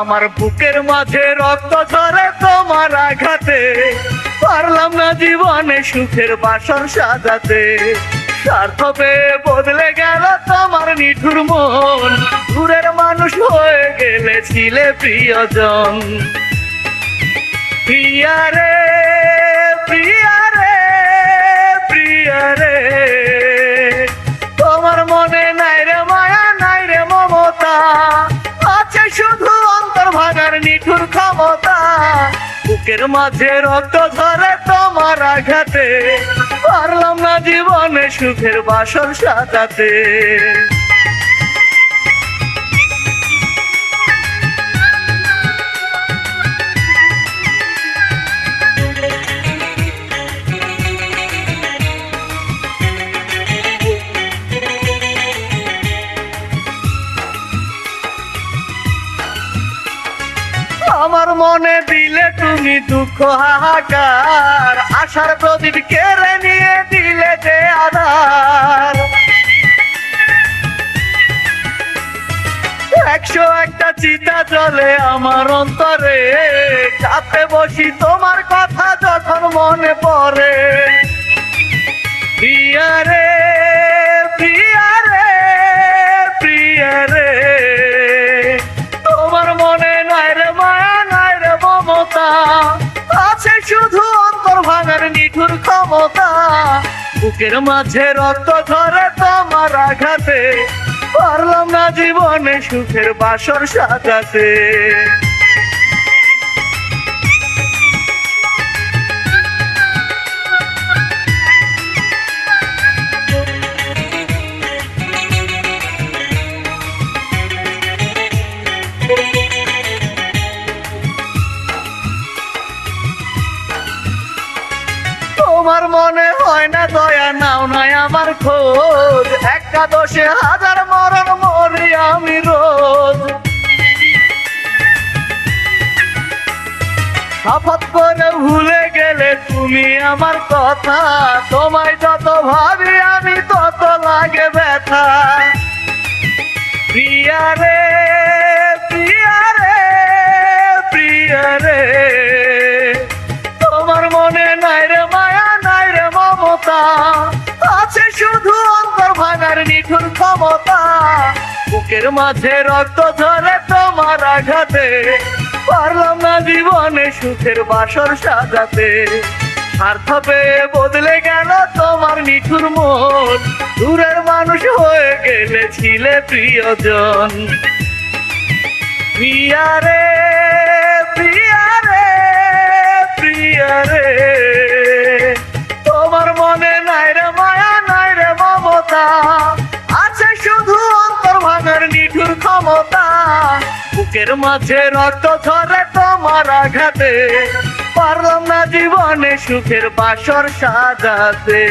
আমার বুকের মাঝে রক্ত ঝরে তোমার আঘাতে, পারলাম না জীবনে সুখের বাসর সাজাতে। স্বার্থ পেয়ে বদলে গেল তোমার নিঠুর মন, দূরের মানুষ হয়ে গেলে ছিলে প্রিয়জন। প্রিয়া রে প্রিয়া রে প্রিয়া রে, তোমার মনে নাই রে মায়া নাই রে মমতা, আছে শুধু অন্তর ভাঙার নিঠুর ক্ষমতা। বুকের মাঝে রক্ত ঝরে তোমার আঘাতে, পারলাম না জীবনে সুখের বাসর সাজাতে। আমার মনে দিলে তুমি দুঃখ হাহাকার, আশার প্রদীপ কেড়ে নিয়ে দিলে যে আধার। 101টা চিতা জ্বলে আমার অন্তরে, কাঁপতে বসি তোমার কথা যখন মনে পড়ে। প্রিয়া রে প্রিয়া রে প্রিয়া রে, তোমার মনে নাই রে মায়া নাই রে মমতা, আছে শুধু অন্তর ভাঙার নিঠুর ক্ষমতা। বুকের মাঝে রক্ত ঝরে তোমার আঘাতে, পারলাম না জীবনে সুখের বাসর সাজাতে। তোমার মনে হয় না দয়া নাও নাই আমার খোঁজ, একটা দোষে হাজার মরণ মরি আমি রোজ। শপথ করে ভুলে গেলে তুমি আমার কথা, তোমায় যত ভাবি আমি তত লাগে ব্যথা। প্রিয়া রে প্রিয়া রে প্রিয়া রে, তোমার মনে নাই রে মায়া নাই রে মমতা, আছে শুধু অন্তর ভাঙার নিঠুর ক্ষমতা। বুকের মাঝে রক্ত ঝরে তোমার আঘাতে, পারলাম না জীবনে সুখের বাসর সাজাতে। স্বার্থ পেয়ে বদলে গেল তোমার নিঠুর মন, দূরের মানুষ হয়ে গেলে ছিলে প্রিয়জন। প্রিয়া রে প্রিয়া রে প্রিয়া রে, তোমার মনে নাই রে মায়া নাই রে মমতা, আছে শুধু অন্তর ভাঙার নিঠুর ক্ষমতা। বুকের মাঝে রক্ত ঝরে তোমার আঘাতে, পারলাম না জীবনে সুখের বাসর সাজাতে।